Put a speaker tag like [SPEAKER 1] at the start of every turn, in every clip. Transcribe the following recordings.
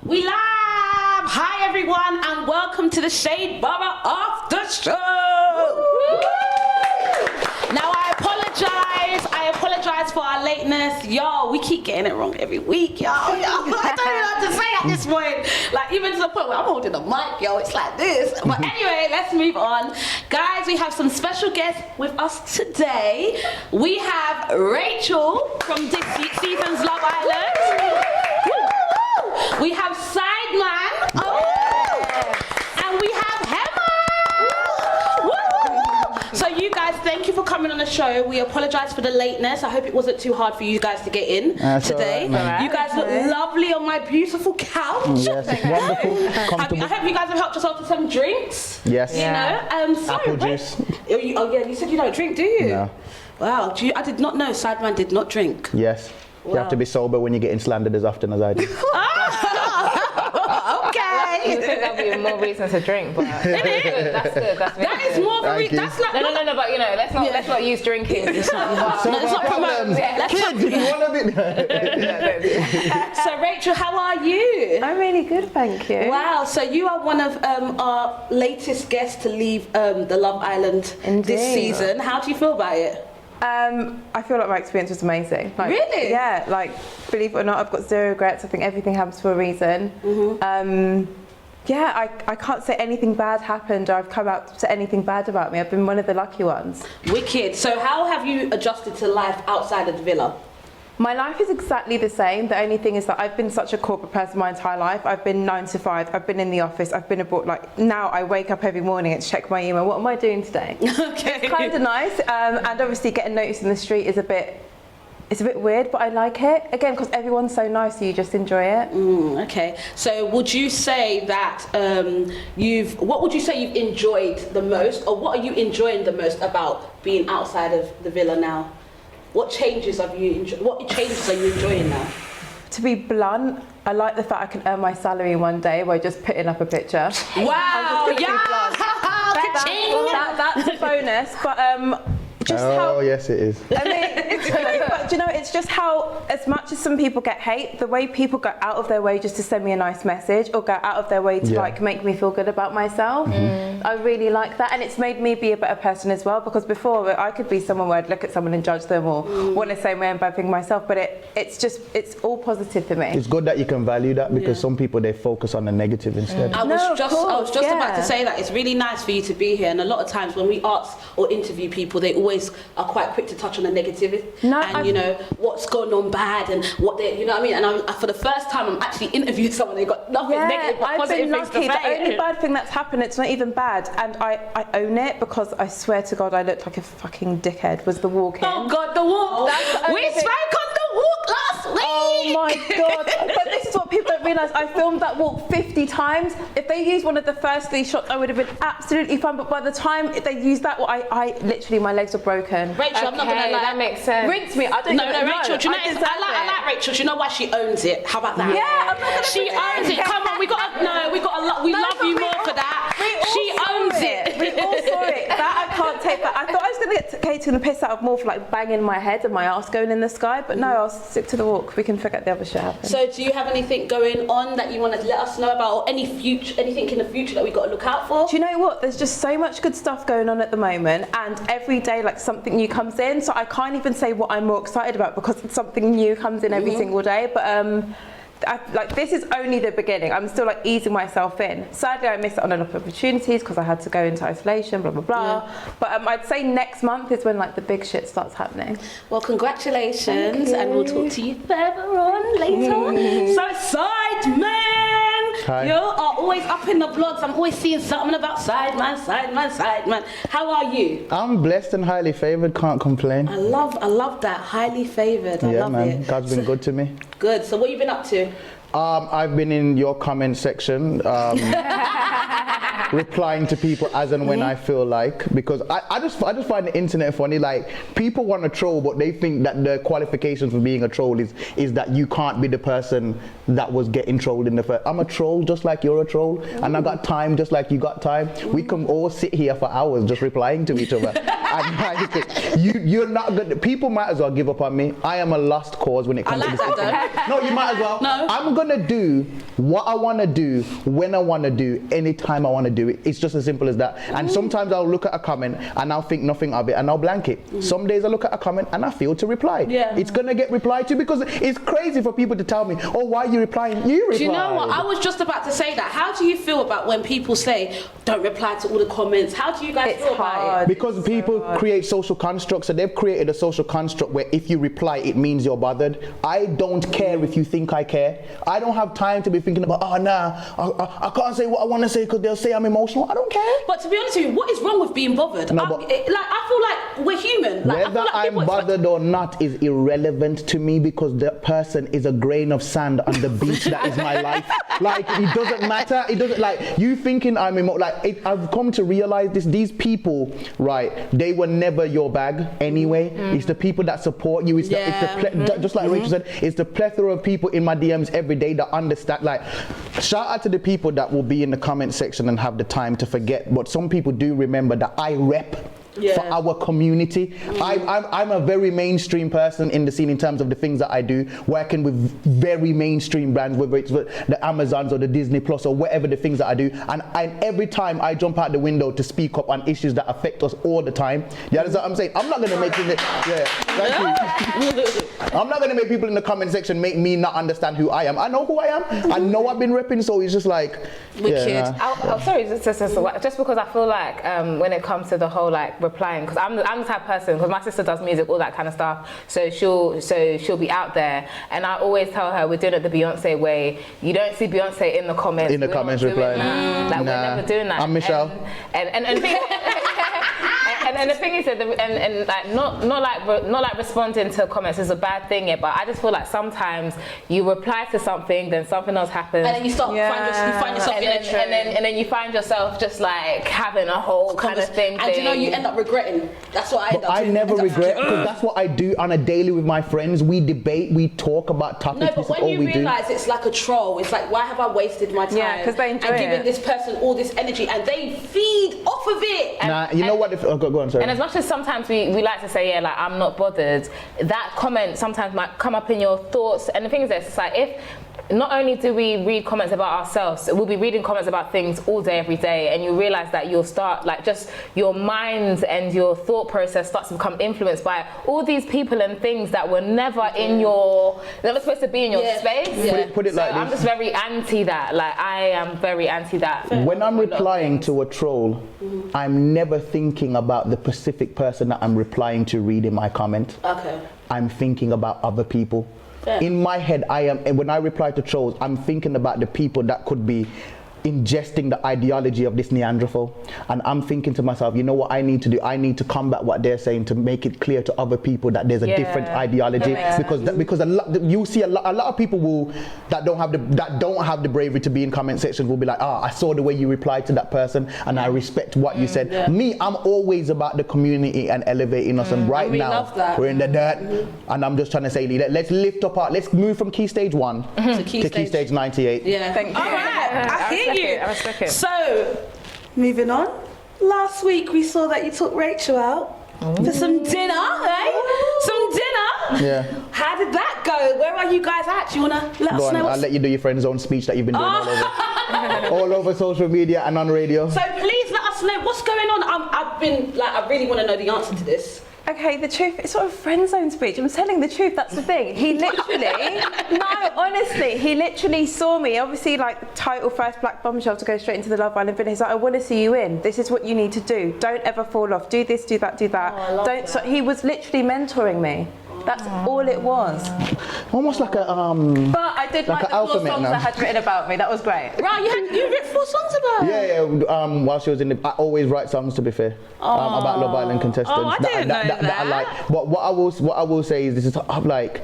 [SPEAKER 1] We live! Hi everyone and welcome to the Theshadeborough of the show! Now I apologize for our lateness. Yo, we keep getting it wrong every week, yo. I don't know what to say at this point. Like even to the point where I'm holding the mic, yo, it's like this. But anyway, let's move on. Guys, we have some special guests with us today. We have Rachel from this season's Love Island. We have Sideman. And we have Hemah. So you guys, thank you for coming on the show. We apologize for the lateness. I hope it wasn't too hard for you guys to get in today. Right. You guys look lovely on my beautiful couch.
[SPEAKER 2] Yes, it's wonderful.
[SPEAKER 1] I hope you guys have helped yourself to some drinks.
[SPEAKER 2] Yes.
[SPEAKER 1] You know,
[SPEAKER 2] apple juice.
[SPEAKER 1] Oh yeah, you said you don't drink, do you?
[SPEAKER 2] No.
[SPEAKER 1] Wow, I did not know Sideman did not drink.
[SPEAKER 2] Yes. Wow. You have to be sober when you're getting slandered as often as I do.
[SPEAKER 1] Okay.
[SPEAKER 3] You think that'll be more reasons to drink, but that's good.
[SPEAKER 1] That is more of a reason. That's not.
[SPEAKER 3] No. But you know, let's not use drinking.
[SPEAKER 1] Let's not promote. So Rachel, how are you?
[SPEAKER 3] I'm really good, thank you.
[SPEAKER 1] Wow. So you are one of our latest guests to leave the Love Island this season. How do you feel about it?
[SPEAKER 3] I feel like my experience was amazing. Like,
[SPEAKER 1] really?
[SPEAKER 3] Yeah, like, believe it or not, I've got zero regrets. I think everything happens for a reason. Yeah, I can't say anything bad happened or I've come out to anything bad about me. I've been one of the lucky ones.
[SPEAKER 1] Wicked. So how have you adjusted to life outside of the villa?
[SPEAKER 3] My life is exactly the same. The only thing is that I've been such a corporate person my entire life. I've been 9 to 5. I've been in the office. I've been abroad. Like now, I wake up every morning and check my email. What am I doing today?
[SPEAKER 1] Okay.
[SPEAKER 3] It's kind of nice, and obviously getting noticed in the street is a bit weird, but I like it again because everyone's so nice. So you just enjoy it.
[SPEAKER 1] Okay. So would you say that what would you say you've enjoyed the most, or what are you enjoying the most about being outside of the villa now? What changes are you enjoying now?
[SPEAKER 3] To be blunt, I like the fact I can earn my salary one day by just putting up a picture.
[SPEAKER 1] Wow! Yeah!
[SPEAKER 3] That's a bonus, but
[SPEAKER 2] yes it is.
[SPEAKER 3] I mean, but you know, it's just how, as much as some people get hate, the way people go out of their way just to send me a nice message or go out of their way to like make me feel good about myself. I really like that, and it's made me be a better person as well, because before I could be someone where I'd look at someone and judge them or want to say my own bad thing myself, but it's all positive for me.
[SPEAKER 2] It's good that you can value that, because some people, they focus on the negative instead.
[SPEAKER 1] I was just about to say that it's really nice for you to be here, and a lot of times when we ask or interview people, they always are quite quick to touch on the negativity and you know what's going on bad and what they, you know what I mean. And for the first time, I'm actually interviewing someone. They got nothing negative but positive things to say.
[SPEAKER 3] The only bad thing that's happened, it's not even bad, and I own it, because I swear to God, I looked like a fucking dickhead. Was the walk in?
[SPEAKER 1] Oh God, the walk! We spoke on the walk last week.
[SPEAKER 3] Oh my God! But this is what people don't realise. I filmed that walk 50 times. If they used one of the first 3 shots, I would have been absolutely fine. But by the time they used that, I literally, my legs were broken.
[SPEAKER 1] Rachel, I'm not gonna lie.
[SPEAKER 3] That makes sense. Rinse me. I don't know.
[SPEAKER 1] Rachel, do you know, I like Rachel. Do you know why she owns it? How about that?
[SPEAKER 3] Yeah, I'm not gonna
[SPEAKER 1] she owns it. Come on, we love you more for that. She owns it.
[SPEAKER 3] We all saw it. That I can't take that. I thought I was gonna get taken the piss out of more for like banging my head and my ass going in the sky, but no, I'll stick to the walk. We can forget the other shit happened.
[SPEAKER 1] So, do you have anything going on that you want to let us know about, or anything in the future that we got to look out for?
[SPEAKER 3] Do you know what? There's just so much good stuff going on at the moment, and every day like something new comes in. So I can't even say what I'm more excited about, because something new comes in every single day. But this is only the beginning. I'm still like easing myself in. Sadly, I missed out on a lot of opportunities because I had to go into isolation, blah blah blah. But I'd say next month is when like the big shit starts happening.
[SPEAKER 1] Well, congratulations, and we'll talk to you further on later. So, Sideman, you are always up in the blogs. I'm always seeing something about Sideman. How are you?
[SPEAKER 2] I'm blessed and highly favoured. Can't complain.
[SPEAKER 1] I love that, highly favoured. I love it.
[SPEAKER 2] God's been good to me.
[SPEAKER 1] Good. So, what have you been up to?
[SPEAKER 2] I've been in your comment section. replying to people as and when I feel like, because I just find the internet funny. Like, people want to troll, but they think that the qualifications for being a troll is that you can't be the person that was getting trolled in the first. I'm a troll just like you're a troll, and I got time just like you got time. We can all sit here for hours just replying to each other. And like, you're not good. People might as well give up on me. I am a lost cause when it comes to this. No, you might as well.
[SPEAKER 1] No.
[SPEAKER 2] I'm gonna do what I want to do when I want to do, anytime I want to do it. It's just as simple as that. And sometimes I'll look at a comment and I'll think nothing of it and I'll blank it. Some days I look at a comment and I feel to reply.
[SPEAKER 1] Yeah.
[SPEAKER 2] It's gonna get replied to, because it's crazy for people to tell me, oh, why are you replying? You reply.
[SPEAKER 1] Do you know what? I was just about to say that. How do you feel about when people say, don't reply to all the comments? How do you guys feel about it?
[SPEAKER 2] Because people create social constructs, so they've created a social construct where if you reply, it means you're bothered. I don't care if you think I care. I don't have time to be thinking about, oh, nah, I can't say what I want to say because they'll say I'm emotional. I don't care.
[SPEAKER 1] But to be honest with you, what is wrong with being bothered?
[SPEAKER 2] No,
[SPEAKER 1] I feel like we're human. Like,
[SPEAKER 2] whether I'm bothered or not is irrelevant to me, because that person is a grain of sand on the beach that is my life. Like, it doesn't matter. It doesn't, like, you thinking I'm I've come to realize this. These people, right, they were never your bag anyway. It's the people that support you. It's just like Rachel said, it's the plethora of people in my DMs every day that understand. Like, shout out to the people that will be in the comment section and have the time to forget, but some people do remember that I rep for our community. I'm a very mainstream person in the scene in terms of the things that I do, working with very mainstream brands, whether it's the Amazons or the Disney Plus or whatever the things that I do, and every time I jump out the window to speak up on issues that affect us all the time. You understand what I'm saying? I'm not going to make it, thank you. I'm not going to make people in the comment section make me not understand who I am. I know who I am. I know I've been repping, so it's just like,
[SPEAKER 4] sorry, just because I feel like when it comes to the whole like replying, because I'm the type of person, because my sister does music, all that kind of stuff, so she'll be out there, and I always tell her we're doing it the Beyonce way. You don't see Beyonce in the comments.
[SPEAKER 2] In the comments replying.
[SPEAKER 4] Like, we're never doing that.
[SPEAKER 2] I'm Michelle.
[SPEAKER 4] And the thing is that like not like responding to comments is a bad thing, but I just feel like sometimes you reply to something, then something else happens,
[SPEAKER 1] and then you find yourself
[SPEAKER 4] and then you find yourself just like having a whole kind of thing.
[SPEAKER 1] And you know, you end up regretting. That's what I end up doing.
[SPEAKER 2] I never regret, because that's what I do on a daily with my friends. We debate, we talk about topics.
[SPEAKER 1] No, but when you realise it's like a troll, it's like, why have I wasted my time?
[SPEAKER 3] Yeah, because they enjoy
[SPEAKER 1] and giving this person all this energy, and they feed off of it.
[SPEAKER 2] You know what? Go on, sorry.
[SPEAKER 4] And as much as sometimes we like to say, like, I'm not bothered, that comment sometimes might come up in your thoughts. And the thing is this, it's like, if not only do we read comments about ourselves, we'll be reading comments about things all day, every day, and you realize that you'll start, like, just your mind and your thought process starts to become influenced by all these people and things that were never never supposed to be in your space.
[SPEAKER 2] Put it like this.
[SPEAKER 4] I'm just very anti that. Like, I am very anti that.
[SPEAKER 2] When I'm replying to a troll, I'm never thinking about the specific person that I'm replying to reading my comment.
[SPEAKER 1] Okay.
[SPEAKER 2] I'm thinking about other people. In my head, when I reply to trolls, I'm thinking about the people that could be ingesting the ideology of this Neanderthal, and I'm thinking to myself, you know what I need to do? I need to combat what they're saying to make it clear to other people that there's a different ideology, because you see a lot of people that don't have the bravery to be in comment sections will be like, I saw the way you replied to that person and I respect what you said. Me, I'm always about the community and elevating us, and right now we're in the dirt, and I'm just trying to say, let's lift up let's move from key stage 1 to key stage 98.
[SPEAKER 3] Thank you.
[SPEAKER 1] All right, I hear you.
[SPEAKER 4] I respect it.
[SPEAKER 1] So, moving on. Last week we saw that you took Rachel out for some dinner, Some dinner.
[SPEAKER 2] Yeah.
[SPEAKER 1] How did that go? Where are you guys at? Do you wanna let us know?
[SPEAKER 2] I'll let you do your friend zone speech that you've been doing all over social media and on radio.
[SPEAKER 1] So please let us know what's going on. I really want to know the answer to this.
[SPEAKER 3] Okay, the truth, it's sort of friend zone speech. I'm telling the truth, that's the thing. He literally, honestly, he literally saw me, obviously, like, the title first Black Bombshell to go straight into the Love Island video. He's like, I want to see you in. This is what you need to do. Don't ever fall off. Do this, do that, do that. Don't. So he was literally mentoring me. That's all it was.
[SPEAKER 2] Almost like a
[SPEAKER 3] But I did like the 4 songs I had written about me. That was great.
[SPEAKER 1] Right, you wrote 4 songs about her?
[SPEAKER 2] Yeah. While she was in I always write songs, to be fair, about Love Island contestants.
[SPEAKER 1] Oh, I didn't know that.
[SPEAKER 2] I like. But what I will say is this is, I'm like,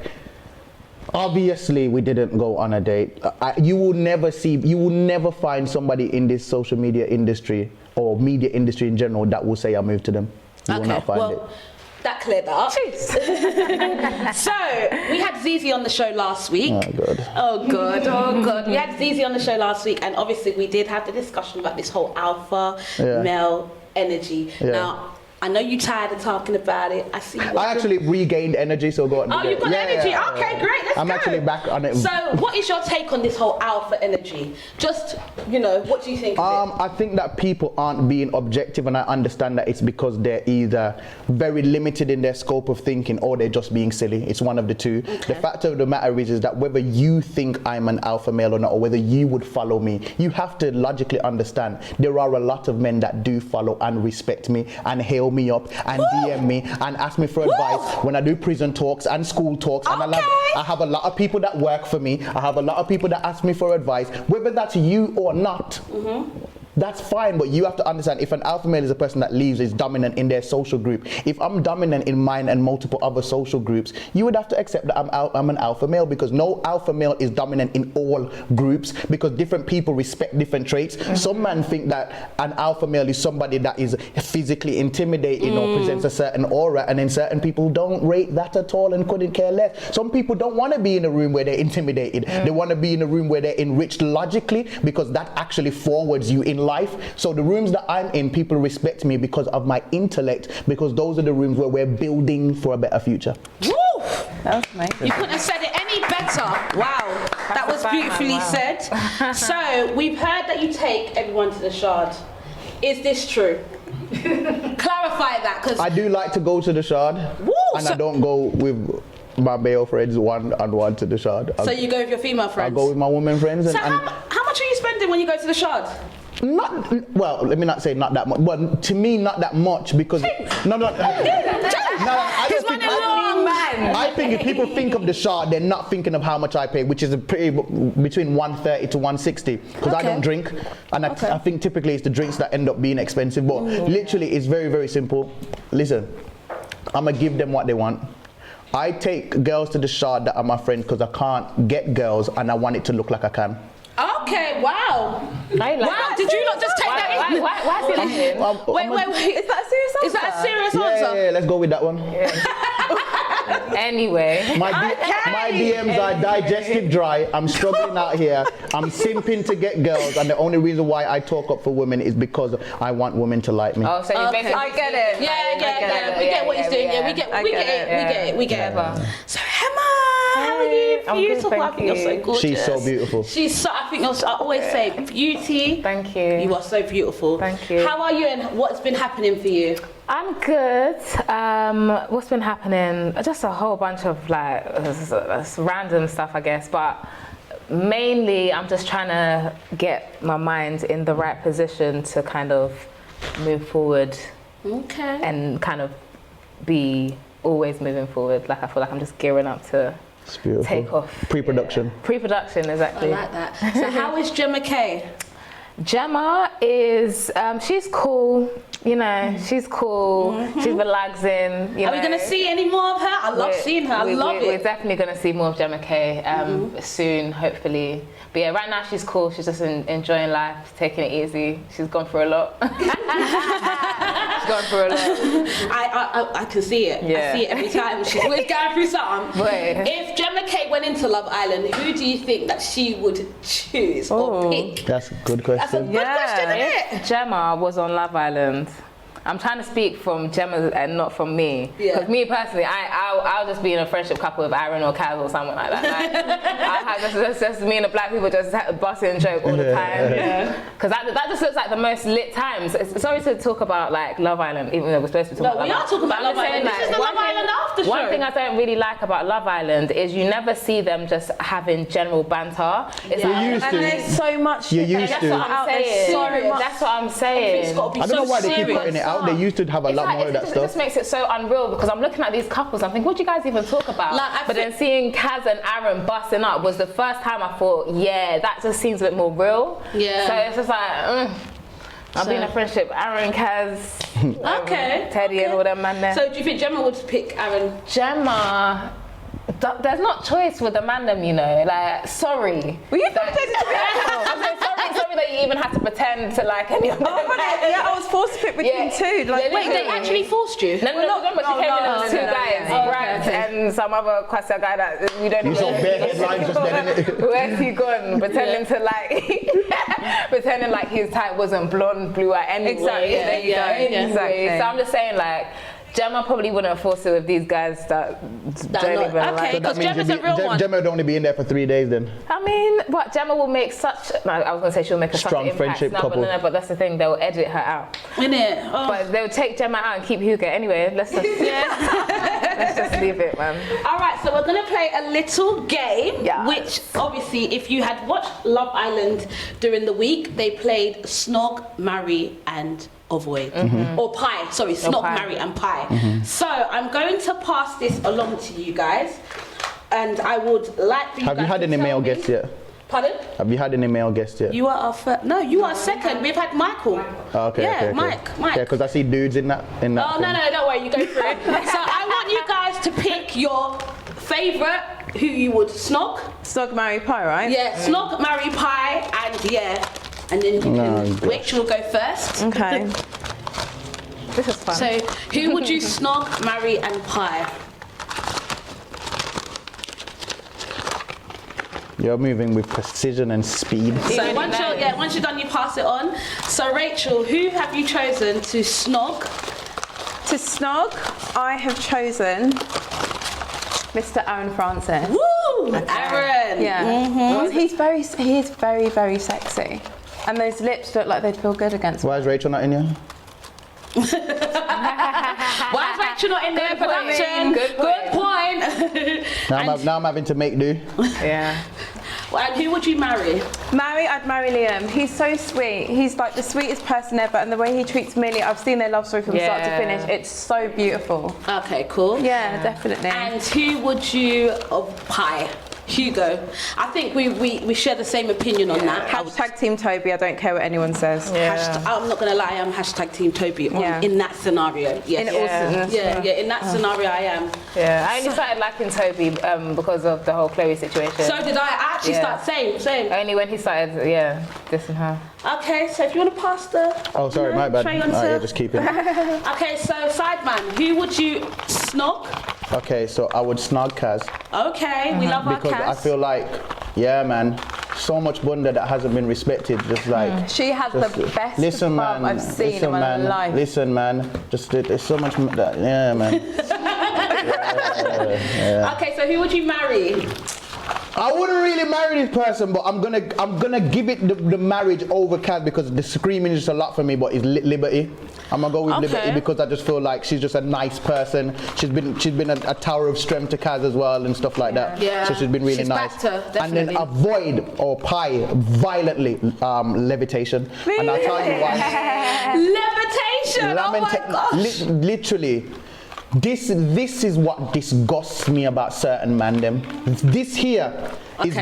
[SPEAKER 2] Obviously, we didn't go on a date. You will never find somebody in this social media industry or media industry in general that will say I moved to them. You will not find it.
[SPEAKER 1] That cleared that up. So, we had Zizi on the show last week. Oh, God. We had Zizi on the show last week, and obviously we did have the discussion about this whole alpha male energy.
[SPEAKER 2] Yeah.
[SPEAKER 1] Now, I know you're tired of talking about it. I see you.
[SPEAKER 2] I actually regained energy, so go on.
[SPEAKER 1] Oh, you've got energy? Okay, great. Let's go.
[SPEAKER 2] I'm actually back on it.
[SPEAKER 1] So, what is your take on this whole alpha energy? Just, what do you think of it?
[SPEAKER 2] I think that people aren't being objective, and I understand that it's because they're either very limited in their scope of thinking or they're just being silly. It's one of the two. Okay. The fact of the matter is that whether you think I'm an alpha male or not, or whether you would follow me, you have to logically understand there are a lot of men that do follow and respect me and hail me up and DM me and ask me for advice when I do prison talks and school talks. And I have a lot of people that work for me. I have a lot of people that ask me for advice, whether that's you or not. That's fine, but you have to understand, if an alpha male is a person that is dominant in their social group, if I'm dominant in mine and multiple other social groups, you would have to accept that I'm an alpha male, because no alpha male is dominant in all groups, because different people respect different traits. Some men think that an alpha male is somebody that is physically intimidating or presents a certain aura, and then certain people don't rate that at all and couldn't care less. Some people don't want to be in a room where they're intimidated. They want to be in a room where they're enriched logically, because that actually forwards you in life. So the rooms that I'm in, people respect me because of my intellect, because those are the rooms where we're building for a better future.
[SPEAKER 1] Woo!
[SPEAKER 3] That was amazing.
[SPEAKER 1] You couldn't have said it any better. Wow, that was beautifully said. So we've heard that you take everyone to the Shard. Is this true? Clarify that, because
[SPEAKER 2] I do like to go to the Shard, and I don't go with my male friends one-on-one to the Shard.
[SPEAKER 1] So you go with your female friends?
[SPEAKER 2] I go with my women friends.
[SPEAKER 1] So how much are you spending when you go to the Shard?
[SPEAKER 2] Well, let me not say not that much. Well, to me, not that much, because I think if people think of the Shard, they're not thinking of how much I pay, which is between 130 to 160, because I don't drink, and I think typically it's the drinks that end up being expensive. But literally, it's very, very simple. Listen, I'm gonna give them what they want. I take girls to the Shard that are my friends because I can't get girls, and I want it to look like I can.
[SPEAKER 1] Okay, wow. Wow, did you not just take that in?
[SPEAKER 4] Why is it laughing?
[SPEAKER 1] Wait. Is that a serious answer? Is that a serious answer?
[SPEAKER 2] Yeah, let's go with that one.
[SPEAKER 4] Anyway.
[SPEAKER 2] My DMs are digestive dry. I'm struggling out here. I'm simping to get girls, and the only reason why I talk up for women is because I want women to like me.
[SPEAKER 4] Oh, so you basically...
[SPEAKER 3] I get it.
[SPEAKER 1] Yeah. We get what he's doing. Yeah, we get it. So Hemah, how are you? Beautiful. I think you're so gorgeous.
[SPEAKER 2] She's so beautiful.
[SPEAKER 1] I always say beauty.
[SPEAKER 4] Thank you.
[SPEAKER 1] You are so beautiful.
[SPEAKER 4] Thank you.
[SPEAKER 1] How are you, and what's been happening for you?
[SPEAKER 4] I'm good. What's been happening? Just a whole bunch of random stuff, I guess, but mainly I'm just trying to get my mind in the right position to kind of move forward.
[SPEAKER 1] Okay.
[SPEAKER 4] And kind of be always moving forward. Like, I feel like I'm just gearing up to take off.
[SPEAKER 2] Pre-production.
[SPEAKER 4] Yeah. Pre-production, exactly.
[SPEAKER 1] I like that. So how is Gemma K?
[SPEAKER 4] Gemma is, she's cool, she's cool, she's relaxing, Are
[SPEAKER 1] we going to see any more of her? I love seeing her, I love it.
[SPEAKER 4] We're definitely going to see more of Gemma K soon, hopefully. But yeah, right now she's cool, she's just enjoying life, taking it easy. She's gone through a lot. She's gone through a lot.
[SPEAKER 1] I can see it.
[SPEAKER 4] Yeah.
[SPEAKER 1] I see it every time. She's always going through something. If Gemma K went into Love Island, who do you think that she would choose or pick?
[SPEAKER 2] That's a good question.
[SPEAKER 1] That's a good question, isn't it?
[SPEAKER 4] Gemma was on Love Island. I'm trying to speak from Gemma and not from me. Because me personally, I'll just be in a friendship couple with Aaron or Kaz or someone like that. Like, just me and the black people just busting and joke all the time. Because that just looks like the most lit times. Sorry to talk about like Love Island, even though we're supposed to talk about Love Island.
[SPEAKER 1] No, we are talking about Love Island. This is the Love Island after show.
[SPEAKER 4] One thing I don't really like about Love Island is you never see them just having general banter. It's
[SPEAKER 2] You're used to.
[SPEAKER 3] And there's so much.
[SPEAKER 2] You're used to.
[SPEAKER 4] That's what I'm saying. That's what I'm saying.
[SPEAKER 2] I don't know why they keep putting it out. They used to have a lot more of that stuff.
[SPEAKER 4] It just makes it so unreal, because I'm looking at these couples, I'm thinking, what do you guys even talk about? But then seeing Kaz and Aaron busting up was the first time I thought, yeah, that just seems a bit more real. Yeah. So it's just like, I'll be in a friendship, Aaron, Kaz, Teddy and all them man there.
[SPEAKER 1] So do you think Gemma would pick Aaron?
[SPEAKER 4] Gemma, There's not choice with the man them, you know. Like, sorry.
[SPEAKER 3] Were you pretending to be
[SPEAKER 4] I'm saying sorry that you even had to pretend to like any of them.
[SPEAKER 3] Yeah, I was forced to pick between two. Like,
[SPEAKER 1] Wait, they actually forced you?
[SPEAKER 4] No, but she came in as two guys, Grant and some other Kwasa guy that we don't even know.
[SPEAKER 2] bare headlines just letting it.
[SPEAKER 4] Where's he gone? Pretending to like, pretending like his type wasn't blonde, blue eyed anyway.
[SPEAKER 3] Exactly. There you go.
[SPEAKER 4] Anyway.
[SPEAKER 3] Exactly.
[SPEAKER 4] So I'm just saying, like, Gemma probably wouldn't force it with these guys that don't even like.
[SPEAKER 1] Okay, because Gemma's a real one.
[SPEAKER 2] Gemma would only be in there for 3 days then.
[SPEAKER 4] I mean, what Gemma will make such. No, I was gonna say she'll make a
[SPEAKER 2] Strong
[SPEAKER 4] such an
[SPEAKER 2] friendship
[SPEAKER 4] impact.
[SPEAKER 2] couple.
[SPEAKER 4] But that's the thing. They'll edit her out.
[SPEAKER 1] Innit? Oh.
[SPEAKER 4] But they'll take Gemma out and keep Hugo. Anyway, let's just let's just leave it, man.
[SPEAKER 1] All right, so we're gonna play a little game,
[SPEAKER 4] Yes.
[SPEAKER 1] which obviously, if you had watched Love Island during the week, they played Snog, Marry, and Avoid, or Pie. Sorry, Snog,
[SPEAKER 4] Pie.
[SPEAKER 1] Marry, and Pie. So I'm going to pass this along to you guys, and I would like for you
[SPEAKER 2] Have
[SPEAKER 1] guys
[SPEAKER 2] you had
[SPEAKER 1] to
[SPEAKER 2] any
[SPEAKER 1] tell
[SPEAKER 2] male
[SPEAKER 1] me-
[SPEAKER 2] guests yet?
[SPEAKER 1] Pardon?
[SPEAKER 2] Have you had any male guests yet?
[SPEAKER 1] You are our first. No, you are second. We've had Michael.
[SPEAKER 2] Oh, okay,
[SPEAKER 1] Yeah,
[SPEAKER 2] okay, okay.
[SPEAKER 1] Mike.
[SPEAKER 2] Yeah, because I see dudes in that.
[SPEAKER 1] Oh,
[SPEAKER 2] thing.
[SPEAKER 1] no, don't worry, you go through it. So I want you guys to pick your favourite, who you would snog.
[SPEAKER 3] Snog, marry, pie, right?
[SPEAKER 1] Yeah, snog, marry, pie, and then you can,
[SPEAKER 2] gosh.
[SPEAKER 1] Rachel will go first.
[SPEAKER 3] Okay.
[SPEAKER 4] This is fun.
[SPEAKER 1] So who would you snog, marry, and pie?
[SPEAKER 2] You're moving with precision and speed.
[SPEAKER 1] So once you're done, you pass it on. So Rachel, who have you chosen to snog?
[SPEAKER 3] To snog, I have chosen Mr. Aaron Francis.
[SPEAKER 1] Woo! Aaron.
[SPEAKER 3] Yeah. Well, he is very, very sexy. And those lips look like they'd feel good against
[SPEAKER 2] Why is Rachel not in here?
[SPEAKER 1] Why is Rachel not in there? Production.
[SPEAKER 4] Good point.
[SPEAKER 2] Now I'm having to make do.
[SPEAKER 4] Yeah.
[SPEAKER 1] And who would you marry?
[SPEAKER 3] I'd marry Liam. He's so sweet. He's like the sweetest person ever, and the way he treats Millie, I've seen their love story from start to finish. It's so beautiful.
[SPEAKER 1] Okay, cool.
[SPEAKER 3] Yeah, definitely.
[SPEAKER 1] And who would you pie? Hugo. I think we share the same opinion on that.
[SPEAKER 3] Hashtag Team Toby. I don't care what anyone says.
[SPEAKER 1] I'm not gonna lie, I'm hashtag Team Toby in that scenario. Yes. In that scenario I am.
[SPEAKER 4] Yeah, I only started liking Toby because of the whole Chloe situation.
[SPEAKER 1] So did I. I actually start same.
[SPEAKER 4] Only when he started, dissing her.
[SPEAKER 1] Okay, so if you want to pass the
[SPEAKER 2] Oh, sorry, my bad.
[SPEAKER 1] tray
[SPEAKER 2] Oh,
[SPEAKER 1] onto-
[SPEAKER 2] yeah, just keep it.
[SPEAKER 1] Okay, so Sideman, who would you snog?
[SPEAKER 2] Okay, so I would snog Kaz.
[SPEAKER 1] Okay, we love our
[SPEAKER 2] Because
[SPEAKER 1] Kaz.
[SPEAKER 2] I feel like, yeah, man, so much bunda that hasn't been respected. Just like
[SPEAKER 3] She has the best
[SPEAKER 2] listen,
[SPEAKER 3] bum
[SPEAKER 2] man.
[SPEAKER 3] I've seen
[SPEAKER 2] listen,
[SPEAKER 3] in my
[SPEAKER 2] man.
[SPEAKER 3] life.
[SPEAKER 2] Listen, man. Just there's so much. Yeah, man.
[SPEAKER 1] Okay, so who would you marry?
[SPEAKER 2] I wouldn't really marry this person, but I'm gonna give it the marriage over Kaz because the screaming is just a lot for me. But it's Liberty. I'm gonna go with Liberty because I just feel like she's just a nice person. She's been a tower of strength to Kaz as well and stuff like that.
[SPEAKER 1] Yeah.
[SPEAKER 2] So she's been really
[SPEAKER 1] She's
[SPEAKER 2] nice.
[SPEAKER 1] backed her,
[SPEAKER 2] and then
[SPEAKER 1] definitely.
[SPEAKER 2] avoid or pie violently levitation. And I'll tell you why.
[SPEAKER 1] Levitation. Oh my gosh.
[SPEAKER 2] Literally. This is what disgusts me about certain man them. This here is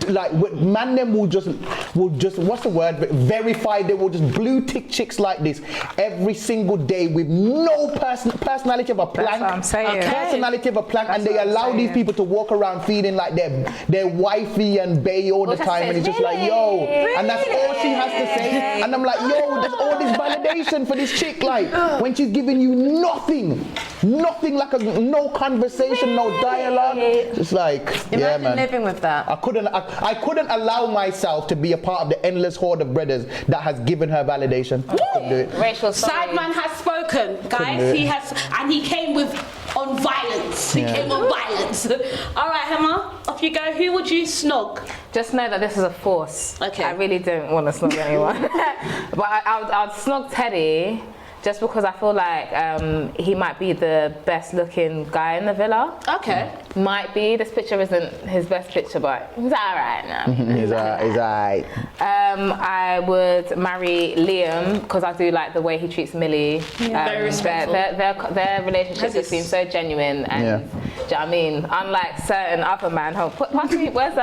[SPEAKER 2] like man them will just what's the word? Verify. They will just blue tick chicks like this every single day with no personality of a plank.
[SPEAKER 3] That's what I'm saying.
[SPEAKER 2] Personality of a plank, and they allow these people to walk around feeling like they're wifey and bae all the time, and it's just like yo, and that's all she has to say. And I'm like yo, there's all this validation for this chick, like when she's giving you nothing, like no conversation, no dialogue. It's like yeah, man.
[SPEAKER 3] Living with that.
[SPEAKER 2] I couldn't allow myself to be a part of the endless horde of brothers that has given her validation. I couldn't do it.
[SPEAKER 4] Rachel, sorry.
[SPEAKER 1] Sideman has spoken,
[SPEAKER 2] do
[SPEAKER 1] guys.
[SPEAKER 2] it.
[SPEAKER 1] He has, and he came on violence. He came on violence. All right, Hemah, off you go. Who would you snog?
[SPEAKER 4] Just know that this is a force.
[SPEAKER 1] Okay.
[SPEAKER 4] I really don't want to snog anyone. But I would snog Teddy just because I feel like he might be the best looking guy in the villa.
[SPEAKER 1] Okay.
[SPEAKER 4] Might be. This picture isn't his best picture, but he's alright now.
[SPEAKER 2] He's alright.
[SPEAKER 4] I would marry Liam because I do like the way he treats Millie.
[SPEAKER 1] Very respectful.
[SPEAKER 4] Their relationship just seems so genuine, and you know what I mean? Unlike certain other man. Pass me, where's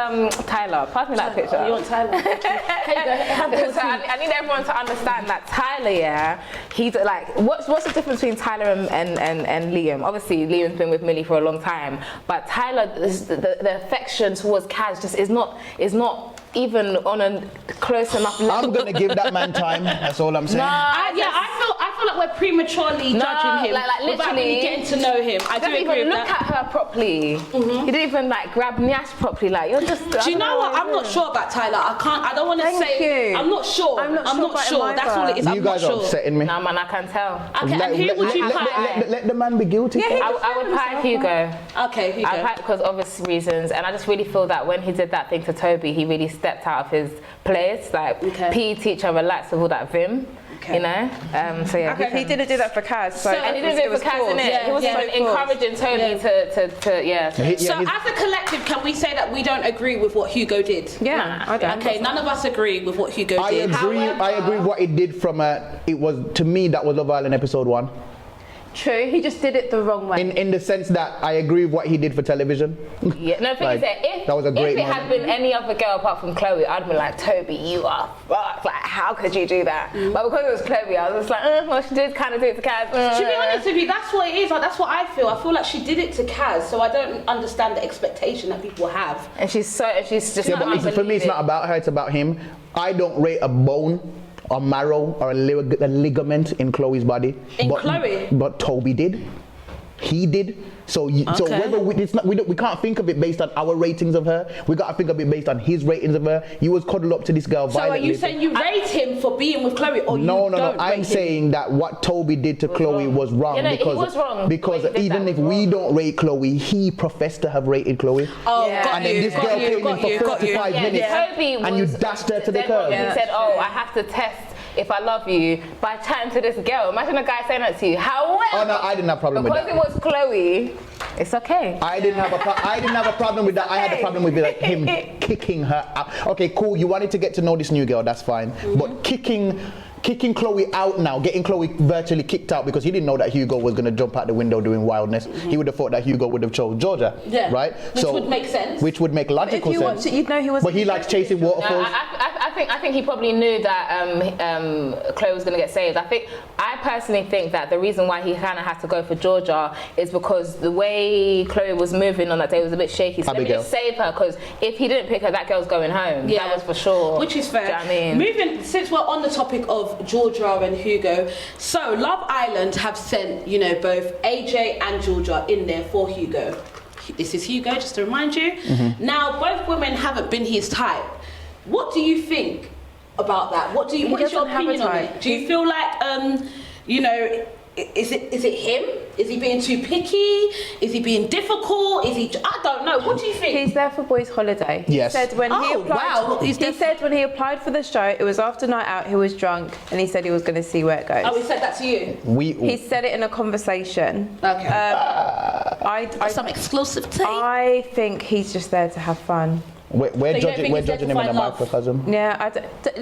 [SPEAKER 4] Tyler? Pass me that picture.
[SPEAKER 1] You want Tyler? Here you go.
[SPEAKER 4] So I need everyone to understand that Tyler, yeah, he's like, what's the difference between Tyler and Liam? Obviously, Liam's been with Millie for a long time, but Tyler, the affection towards Kaz just is not even on a close enough level.
[SPEAKER 2] I'm gonna give that man time. That's all I'm saying.
[SPEAKER 1] I feel like we're prematurely judging him
[SPEAKER 4] like
[SPEAKER 1] without really getting to know him. I do
[SPEAKER 4] didn't
[SPEAKER 1] agree
[SPEAKER 4] even
[SPEAKER 1] with
[SPEAKER 4] look
[SPEAKER 1] that.
[SPEAKER 4] at her properly. He didn't even like grab Nyash properly. Like you're just.
[SPEAKER 1] Do you know what? I'm not sure about Tyler. I don't want to
[SPEAKER 3] Thank
[SPEAKER 1] say.
[SPEAKER 3] you.
[SPEAKER 1] I'm not sure.
[SPEAKER 3] I'm not sure about him
[SPEAKER 1] That's all it is.
[SPEAKER 2] You
[SPEAKER 1] I'm
[SPEAKER 2] guys
[SPEAKER 1] not
[SPEAKER 2] are
[SPEAKER 1] sure.
[SPEAKER 2] upsetting me.
[SPEAKER 4] No man, I can tell.
[SPEAKER 1] Okay, and who would you pie?
[SPEAKER 2] Let the man be guilty.
[SPEAKER 4] I would pie Hugo.
[SPEAKER 1] Okay, Hugo.
[SPEAKER 4] I pie because obvious reasons, and I just really feel that when he did that thing to Toby, he really stepped out of his place. Like PE teacher, relax with all that vim.
[SPEAKER 1] Okay.
[SPEAKER 4] You know, so yeah.
[SPEAKER 3] Okay, he didn't do that for Kaz. So
[SPEAKER 4] And he didn't do it for Kaz, innit? He wasn't even encouraging Tony to
[SPEAKER 1] So as a collective, can we say that we don't agree with what Hugo did?
[SPEAKER 3] Yeah, I don't.
[SPEAKER 1] Okay, none of us agree with what Hugo did.
[SPEAKER 2] I agree with what it did from it was, to me, that was Love Island episode 1.
[SPEAKER 3] True, he just did it the wrong way.
[SPEAKER 2] In the sense that I agree with what he did for television.
[SPEAKER 4] Yeah, no, the thing
[SPEAKER 2] Like,
[SPEAKER 4] is that if
[SPEAKER 2] that was a great
[SPEAKER 4] it had
[SPEAKER 2] moment.
[SPEAKER 4] been any other girl apart from Chloe, I'd been like, Toby, you are fucked. Like, how could you do that? But because it was Chloe, I was just like, well, she did kind of do it to Kaz.
[SPEAKER 1] To be honest with you, that's what it is. Like, that's what I feel. I feel like she did it to Kaz, so I don't understand the expectation that people have.
[SPEAKER 4] And she's just
[SPEAKER 2] Yeah, but for me, it's not about her, it's about him. I don't rate a bone or marrow or a ligament in Chloe's body.
[SPEAKER 1] Chloe?
[SPEAKER 2] But Toby did. He did. So whether we can't think of it based on our ratings of her. We got to think of it based on his ratings of her. You was cuddled up to this girl violently.
[SPEAKER 1] So are you saying you rate him for being with Chloe, or
[SPEAKER 2] No.
[SPEAKER 1] you don't
[SPEAKER 2] I'm
[SPEAKER 1] rate
[SPEAKER 2] saying that what Toby did to Chloe was wrong.
[SPEAKER 4] Yeah, no,
[SPEAKER 2] because
[SPEAKER 4] it was wrong.
[SPEAKER 2] because
[SPEAKER 4] What he did
[SPEAKER 2] even
[SPEAKER 4] that
[SPEAKER 2] if
[SPEAKER 4] was
[SPEAKER 2] we
[SPEAKER 4] wrong.
[SPEAKER 2] don't rate Chloe, he professed to have rated Chloe.
[SPEAKER 1] Oh,
[SPEAKER 3] Yeah.
[SPEAKER 1] got
[SPEAKER 2] And then
[SPEAKER 1] you,
[SPEAKER 2] this
[SPEAKER 1] got
[SPEAKER 2] girl
[SPEAKER 1] you,
[SPEAKER 2] came in
[SPEAKER 1] got
[SPEAKER 2] for
[SPEAKER 1] you, got you.
[SPEAKER 2] 35 minutes.
[SPEAKER 4] Toby
[SPEAKER 2] And you
[SPEAKER 4] was
[SPEAKER 2] dashed her to the
[SPEAKER 4] dead
[SPEAKER 2] curb.
[SPEAKER 4] wrong.
[SPEAKER 3] Yeah,
[SPEAKER 4] He said,
[SPEAKER 3] that's
[SPEAKER 4] oh,
[SPEAKER 3] true.
[SPEAKER 4] I have to test if I love you by chatting to this girl. Imagine a guy saying that to you. However,
[SPEAKER 2] Oh no, I didn't have a problem with
[SPEAKER 4] because
[SPEAKER 2] that.
[SPEAKER 4] it was Chloe, it's okay.
[SPEAKER 2] I didn't have a problem with that. I had a problem with like him kicking her out. Okay, cool. You wanted to get to know this new girl, that's fine. But kicking Chloe out now, getting Chloe virtually kicked out because he didn't know that Hugo was going to jump out the window doing wildness. He would have thought that Hugo would have chose Georgia, right?
[SPEAKER 1] Which would make sense.
[SPEAKER 2] Which would make
[SPEAKER 3] If
[SPEAKER 2] logical
[SPEAKER 3] you
[SPEAKER 2] sense.
[SPEAKER 3] watch it, you'd know he was.
[SPEAKER 2] But he likes chasing
[SPEAKER 4] No,
[SPEAKER 2] waterfalls.
[SPEAKER 4] I think he probably knew that Chloe was going to get saved. I personally think that the reason why he kind of had to go for Georgia is because the way Chloe was moving on that day was a bit shaky. So let me
[SPEAKER 2] Abigail.
[SPEAKER 4] just save her, because if he didn't pick her, that girl's going home.
[SPEAKER 1] Yeah.
[SPEAKER 4] That was for sure.
[SPEAKER 1] Which is fair.
[SPEAKER 4] Do you know what I mean?
[SPEAKER 1] Moving, since we're on the topic of Georgia and Hugo, so Love Island have sent, both AJ and Georgia in there for Hugo. This is Hugo, just to remind you. Now, both women haven't been his type. What do you think about that? What is your
[SPEAKER 3] doesn't have a
[SPEAKER 1] opinion on
[SPEAKER 3] type.
[SPEAKER 1] it? Do you feel like, is it him? Is he being too picky? Is he being difficult? I don't know. What do you think?
[SPEAKER 3] He's there for boys' holiday.
[SPEAKER 2] Yes.
[SPEAKER 3] He said when he applied.
[SPEAKER 1] wow.
[SPEAKER 3] He said when he applied for the show, it was after night out. He was drunk, and he said he was going to see where it goes.
[SPEAKER 1] Oh, he said that to you?
[SPEAKER 3] He said it in a conversation.
[SPEAKER 1] Okay. Some
[SPEAKER 3] I
[SPEAKER 1] exclusive tape?
[SPEAKER 3] I think he's just there to have fun.
[SPEAKER 2] We're
[SPEAKER 1] you don't think he's
[SPEAKER 2] judging him in
[SPEAKER 1] there to
[SPEAKER 2] a
[SPEAKER 1] find love?
[SPEAKER 2] microcosm.
[SPEAKER 3] Yeah,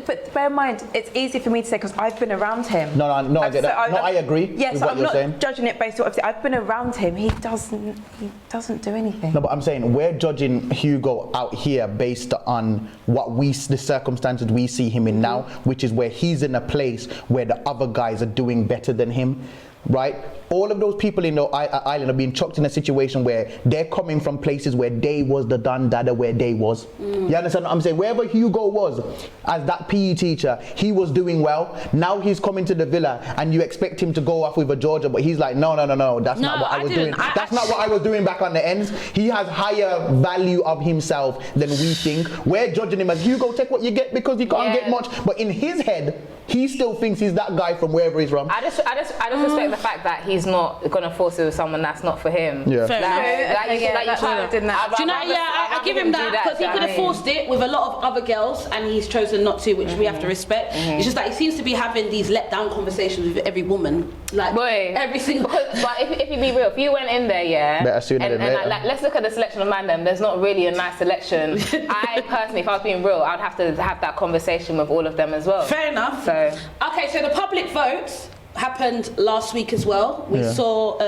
[SPEAKER 3] but bear in mind, it's easy for me to say because I've been around him.
[SPEAKER 2] No, I get that. I agree
[SPEAKER 3] Yes,
[SPEAKER 2] with what
[SPEAKER 3] I'm
[SPEAKER 2] you're
[SPEAKER 3] not
[SPEAKER 2] saying.
[SPEAKER 3] judging it based on what I've seen. I've been around him. He doesn't do anything.
[SPEAKER 2] No, but I'm saying we're judging Hugo out here based on the circumstances we see him in now, which is where he's in a place where the other guys are doing better than him. Right? All of those people in the island are being chucked in a situation where they're coming from places where they was the done dada where they was. You understand what I'm saying? Wherever Hugo was as that PE teacher, he was doing well. Now he's coming to the villa and you expect him to go off with a Georgia, but he's like, no, that's not what I was doing. That's not what I was doing back on the ends. He has higher value of himself than we think. We're judging him as Hugo, take what you get because you can't get much. But in his head, he still thinks he's that guy from wherever he's from.
[SPEAKER 4] I just respect the fact that he's not gonna force it with someone that's not for him.
[SPEAKER 2] Yeah.
[SPEAKER 1] Fair enough. Do you know, I give him that because he could have forced it with a lot of other girls and he's chosen not to, which we have to respect. It's just that he seems to be having these let down conversations with every woman, like every single.
[SPEAKER 4] But if you be real, if you went in there,
[SPEAKER 2] better sooner than later.
[SPEAKER 4] Like, let's look at the selection of man. There's not really a nice selection. I personally, if I was being real, I'd have to have that conversation with all of them as well.
[SPEAKER 1] Fair enough.
[SPEAKER 4] So
[SPEAKER 1] okay, so the public votes happened last week as well. We saw,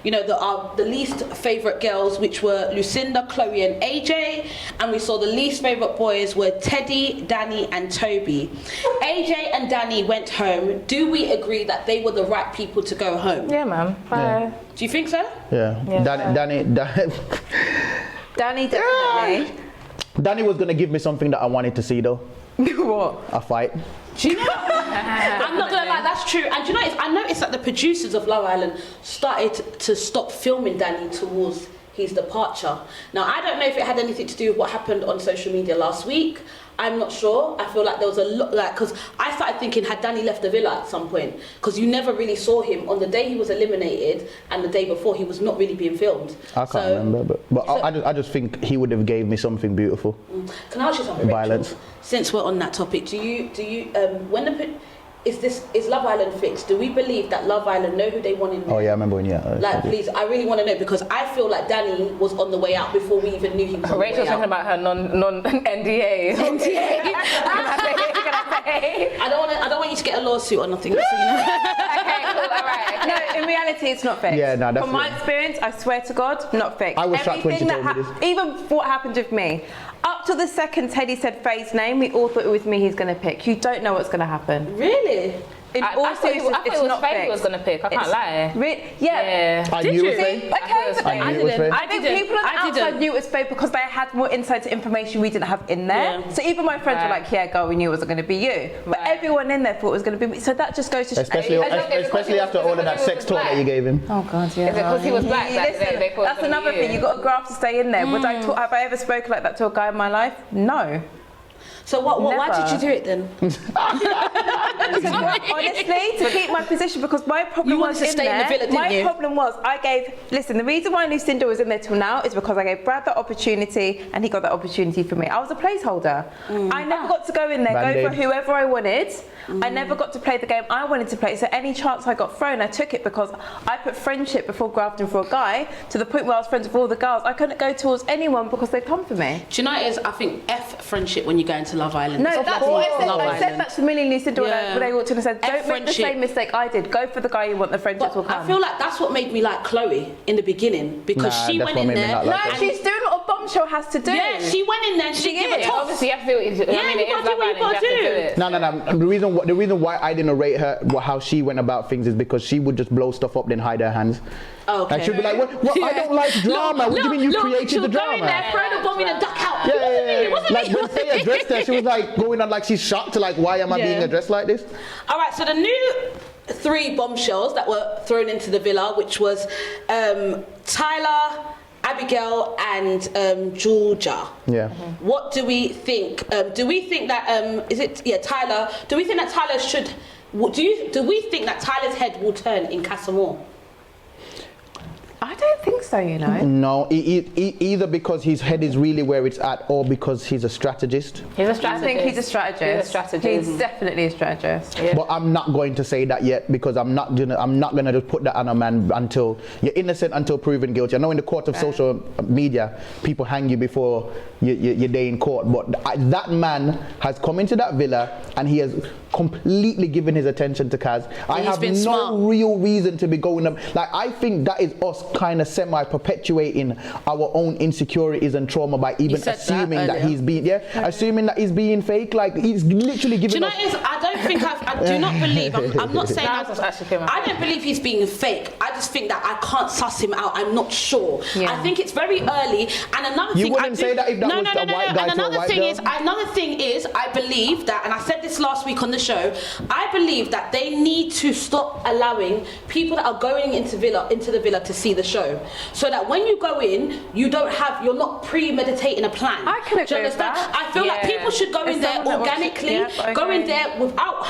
[SPEAKER 1] you know, the least favourite girls, which were Lucinda, Chloe and AJ, and we saw the least favourite boys were Teddy, Danny and Toby. AJ and Danny went home. Do we agree that they were the right people to go home?
[SPEAKER 4] Yeah, man. Bye.
[SPEAKER 1] Do you think so?
[SPEAKER 2] Yeah. Danny
[SPEAKER 3] definitely.
[SPEAKER 2] Danny was going to give me something that I wanted to see though.
[SPEAKER 3] What?
[SPEAKER 2] A fight.
[SPEAKER 1] Do you know? I'm not gonna lie, that's true. And do you know, I noticed that the producers of Love Island started to stop filming Danny towards his departure. Now, I don't know if it had anything to do with what happened on social media last week. I'm not sure. I feel like there was a lot, like, because I started thinking, had Danny left the villa at some point? Because you never really saw him on the day he was eliminated, and the day before he was not really being filmed.
[SPEAKER 2] I can't remember, but I just think he would have gave me something beautiful.
[SPEAKER 1] Can I ask you something,
[SPEAKER 2] Violence.
[SPEAKER 1] Rachel? Since we're on that topic, do you when is Love Island fixed? Do we believe that Love Island know who they want in there?
[SPEAKER 2] Oh yeah, I remember when
[SPEAKER 1] Like, please, I really want to know, because I feel like Danny was on the way out before we even knew he was on the way out.
[SPEAKER 4] Rachel's talking about her non-NDA.
[SPEAKER 1] NDA.
[SPEAKER 4] Can I say?
[SPEAKER 1] I don't want you to get a lawsuit or nothing. So, you know.
[SPEAKER 4] Okay, cool, all right.
[SPEAKER 3] No, in reality, it's not fixed.
[SPEAKER 2] Yeah, no, that's
[SPEAKER 3] from my experience, I swear to God, not fixed.
[SPEAKER 2] I was shocked when she told me this.
[SPEAKER 3] Even what happened with me, up to the second Teddy said Faye's name, we all thought it was me he's going to pick. You don't know what's going to happen.
[SPEAKER 1] Really?
[SPEAKER 4] I thought it was Faye who was going to pick. I can't lie.
[SPEAKER 3] Yeah.
[SPEAKER 2] I knew it was Faye.
[SPEAKER 3] Okay,
[SPEAKER 2] I knew it was Faye.
[SPEAKER 3] I think people on the outside knew it was Faye because they had more insight to information we didn't have in there.
[SPEAKER 1] Yeah.
[SPEAKER 3] So even my friends were like, yeah, girl, we knew it wasn't going to be you. But everyone in there thought it was going to be me. So that just goes to show.
[SPEAKER 2] Especially after all of that sex talk that you gave him.
[SPEAKER 3] Oh God, yeah.
[SPEAKER 4] Is it because he was black?
[SPEAKER 3] That's another thing. You got a graph to stay in there. Have I ever spoken like that to a guy in my life? No.
[SPEAKER 1] So why did you do it then?
[SPEAKER 3] Honestly, to keep my position, because my problem
[SPEAKER 1] You wanted
[SPEAKER 3] was
[SPEAKER 1] to stay in the villa, didn't you?
[SPEAKER 3] My problem was the reason why Lucinda was in there till now is because I gave Brad that opportunity and he got that opportunity for me. I was a placeholder. I never got to go in there, go for whoever I wanted. I never got to play the game I wanted to play. So any chance I got thrown, I took it, because I put friendship before grafting for a guy, to the point where I was friends with all the girls. I couldn't go towards anyone because they'd come for me.
[SPEAKER 1] Do you know what it is? I think F friendship when you go into Love Island.
[SPEAKER 3] No, that's what I said.
[SPEAKER 1] Love
[SPEAKER 3] I said that to Millie and Lucinda when they walked in and said, don't make the same mistake I did. Go for the guy you want, the friendships will come.
[SPEAKER 1] I feel like that's what made me like Chloe in the beginning, because she went in there.
[SPEAKER 3] She's doing what a bombshell has to do.
[SPEAKER 1] Yeah, she went in there and she gave a toss.
[SPEAKER 4] Obviously, you have to do what you do.
[SPEAKER 1] Yeah, you gotta do what you gotta do.
[SPEAKER 2] No. The reason why I didn't rate her, how she went about things, is because she would just blow stuff up, then hide her hands.
[SPEAKER 1] Okay.
[SPEAKER 2] And she'd be like, what? I don't like drama. What do you mean you created the drama?
[SPEAKER 1] She'll go in there, throw the bomb in and duck out.
[SPEAKER 2] Yeah. Like when Faye addressed her, she was like going on like she's shocked to like, why am I being addressed like this?
[SPEAKER 1] All right, so the new 3 bombshells that were thrown into the villa, which was Tyler, Abigail and Georgia.
[SPEAKER 2] Yeah.
[SPEAKER 1] What do we think? Do we think that Tyler? Do we think that Tyler should? Do we think that Tyler's head will turn in Casamore?
[SPEAKER 3] I don't think so, you know.
[SPEAKER 2] No, either because his head is really where it's at, or because he's a strategist.
[SPEAKER 4] He's a strategist.
[SPEAKER 3] I think he's a strategist. He's definitely a strategist.
[SPEAKER 4] Yeah.
[SPEAKER 2] But I'm not going to say that yet, because I'm not gonna just put that on a man until you're innocent until proven guilty. I know in the court of social media, people hang you before your day in court, but that man has come into that villa and he has completely given his attention to Kaz. I have no real reason to be going up. Like, I think that is us kind of semi-perpetuating our own insecurities and trauma by even assuming that he's being, assuming that he's being fake. Like, he's literally giving us...
[SPEAKER 1] Do you know what it is? I don't think I do not believe, I'm not saying I don't believe he's being fake. I just think that I can't suss him out. I'm not sure. Yeah. I think it's very early. And another thing...
[SPEAKER 2] You wouldn't say that if that was a white guy to a white girl?
[SPEAKER 1] Another thing is, I believe that, and I said this last week on the show, I believe that they need to stop allowing people that are going into the villa to see the show, so that when you go in, you're not premeditating a plan.
[SPEAKER 3] I can agree with that.
[SPEAKER 1] I feel like people should go in there organically, go in there without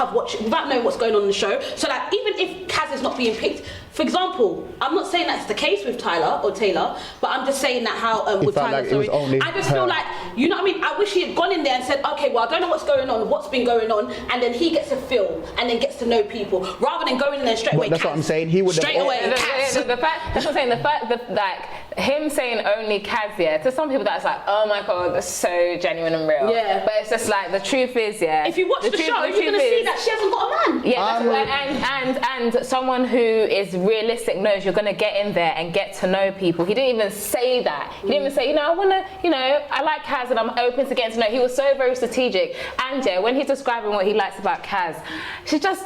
[SPEAKER 1] knowing what's going on in the show, so that even if Kaz is not being picked, for example, I'm not saying that's the case with Tyler or Taylor, but I'm just saying that how with Tyler, I just feel like, you know what I mean, I wish he had gone in there and said, okay, well, I don't know what's going on, what's been going on, and then he gets a feel and then gets to know people, rather than going in there straight away.
[SPEAKER 2] That's what I'm saying. He would
[SPEAKER 1] straight away.
[SPEAKER 4] The fact that him saying only Kaz, yeah, to some people that's like, oh my god, that's so genuine and real.
[SPEAKER 1] Yeah.
[SPEAKER 4] But it's just like, the truth is, yeah.
[SPEAKER 1] If you watch the show, you're going to see that she hasn't got a man.
[SPEAKER 4] Yeah, and someone who is realistic knows you're going to get in there and get to know people. He didn't even say that. He didn't even say, I want to, I like Kaz and I'm open to getting to know. He was so very strategic. And yeah, when he's describing what he likes about Kaz, she's just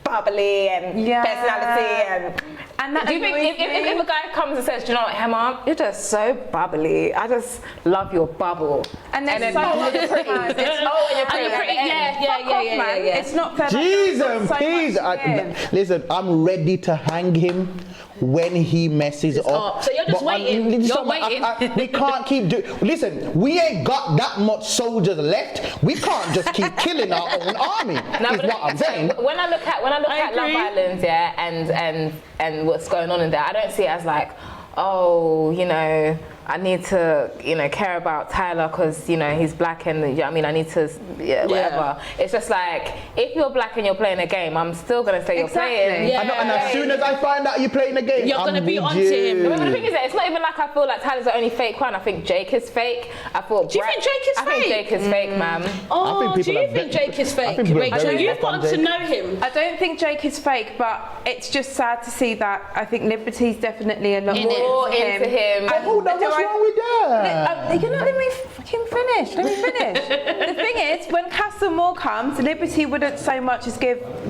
[SPEAKER 4] bubbly and personality and that. Do you think if a guy comes and says, do you know what, Hemah, you're just so bubbly. I just love your bubble.
[SPEAKER 3] And then so much
[SPEAKER 4] you're pretty.
[SPEAKER 3] and you're pretty.
[SPEAKER 1] Yeah.
[SPEAKER 3] It's not fair.
[SPEAKER 2] Jesus, please. Listen, I'm ready to hang him when he messes up.
[SPEAKER 1] So you're just waiting. You're waiting.
[SPEAKER 2] We can't keep doing. Listen, we ain't got that much soldiers left. We can't just keep killing our own army. Is what I'm saying.
[SPEAKER 4] When I look at Love Island, and what's going on in there, I don't see it as like, oh, I need to, care about Tyler because, he's black and, I need to, whatever. It's just like, if you're black and you're playing a game, I'm still going to say you're playing.
[SPEAKER 2] Yeah. And as soon as I find out you're playing a game,
[SPEAKER 1] you're going to be on to him.
[SPEAKER 4] But the thing is that it's not even like I feel like Tyler's the only fake one. I think Jake is fake.
[SPEAKER 1] Do you think Jake is fake?
[SPEAKER 4] I think Jake is fake, man.
[SPEAKER 1] Oh, do you think Jake is fake? Rachel, you've gotten to know him.
[SPEAKER 3] I don't think Jake is fake, but it's just sad to see that I think Liberty's definitely a lot more into him.
[SPEAKER 2] What's wrong with that?
[SPEAKER 3] You're not letting me fucking finish. Let me finish. The thing is, when Castle Moore comes, Liberty wouldn't so much as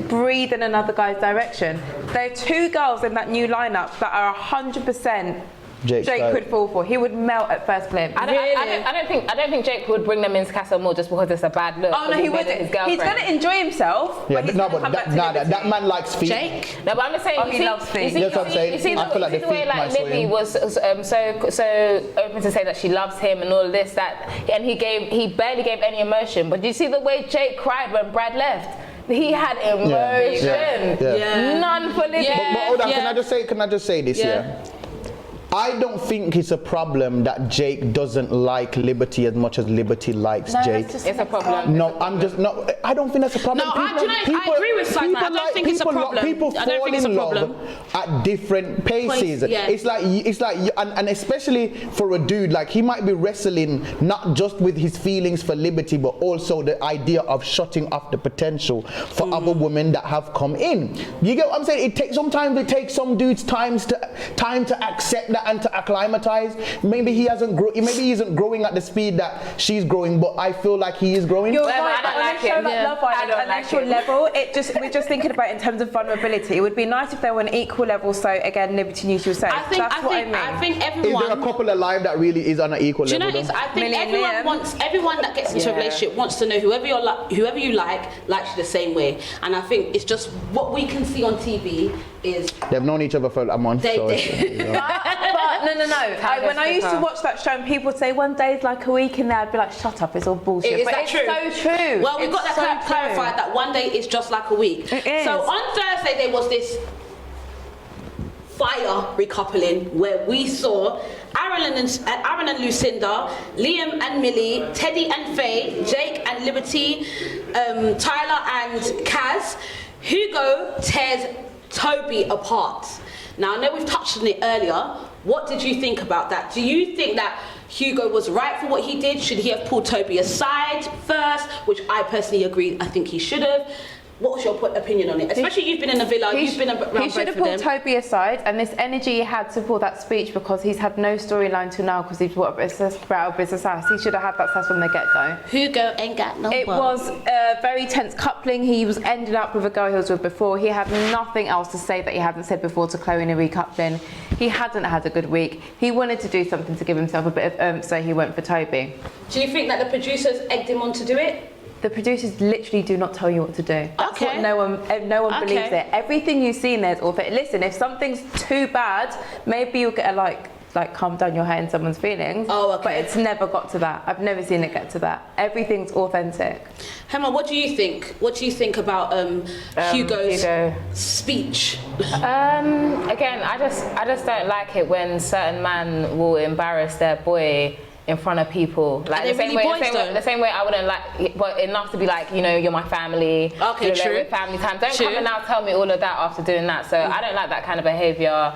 [SPEAKER 3] breathe in another guy's direction. There are two girls in that new lineup that are 100% Jake could fall for. He would melt at first glimpse.
[SPEAKER 4] I don't think Jake would bring them into Castle Moore just because it's a bad look.
[SPEAKER 3] Oh no, he wouldn't. He's going to enjoy himself.
[SPEAKER 2] Yeah, that man likes feet.
[SPEAKER 1] Jake?
[SPEAKER 4] No, but I'm just saying.
[SPEAKER 3] He loves feet.
[SPEAKER 2] That's what I'm saying.
[SPEAKER 4] You see the way like Libby was so open to say that she loves him and all of this, and he barely gave any emotion. But do you see the way Jake cried when Brad left? He had emotion. None for Libby.
[SPEAKER 2] But hold on, can I just say this here? I don't think it's a problem that Jake doesn't like Liberty as much as Liberty likes Jake.
[SPEAKER 4] It's a problem.
[SPEAKER 2] No, I don't think that's a problem.
[SPEAKER 1] No, I agree with Sideman. I don't think it's a problem.
[SPEAKER 2] People fall in love at different paces. It's like, and especially for a dude, like he might be wrestling not just with his feelings for Liberty, but also the idea of shutting off the potential for other women that have come in. You get what I'm saying? It takes some dudes time to accept that and to acclimatize. Maybe he isn't growing at the speed that she's growing, but I feel like he is growing.
[SPEAKER 3] You're right, but on a show like Love Island, at an actual level, we're just thinking about it in terms of vulnerability. It would be nice if they were an equal level, so again, Liberty knew she was saying.
[SPEAKER 1] I think everyone...
[SPEAKER 2] Is there a couple alive that really is on an equal level?
[SPEAKER 1] Do you know, I think everyone that gets into a relationship wants to know whoever you like likes you the same way. And I think it's just what we can see on TV is...
[SPEAKER 2] They've known each other for a month.
[SPEAKER 3] But no. When I used to watch that show and people would say one day's like a week in there, I'd be like, shut up, it's all bullshit.
[SPEAKER 1] It's so true. Well, we've got that clarified that one day is just like a week.
[SPEAKER 3] It is.
[SPEAKER 1] So on Thursday there was this fire recoupling where we saw Aaron and Lucinda, Liam and Millie, Teddy and Faye, Jake and Liberty, Tyler and Kaz. Hugo tears Toby apart. Now, I know we've touched on it earlier. What did you think about that? Do you think that Hugo was right for what he did? Should he have pulled Toby aside first? Which I personally agree, I think he should have. What was your opinion on it? Especially you've been in a villa, you've been around both of them.
[SPEAKER 3] He should have pulled Toby aside, and this energy he had to pull that speech because he's had no storyline till now because he's brought up business house. He should have had that sass from the get-go.
[SPEAKER 1] Hugo ain't got no
[SPEAKER 3] It was a very tense coupling. He was ending up with a girl he was with before. He had nothing else to say that he hadn't said before to Chloe in a recoupling. He hadn't had a good week. He wanted to do something to give himself a bit of so he went for Toby.
[SPEAKER 1] Do you think that the producers egged him on to do it?
[SPEAKER 3] The producers literally do not tell you what to do. That's what no one believes it. Everything you've seen there's authentic. Listen, if something's too bad, maybe you'll get a like calm down your head in someone's feelings.
[SPEAKER 1] Oh, okay.
[SPEAKER 3] But it's never got to that. I've never seen it get to that. Everything's authentic.
[SPEAKER 1] Hemah, what do you think? What do you think about Hugo's speech?
[SPEAKER 4] Again, I just don't like it when certain men will embarrass their boy in front of people, like the same way I wouldn't like, but enough to be like, you're my family.
[SPEAKER 1] Okay, true.
[SPEAKER 4] With family time. Don't come and now tell me all of that after doing that. So I don't like that kind of behaviour.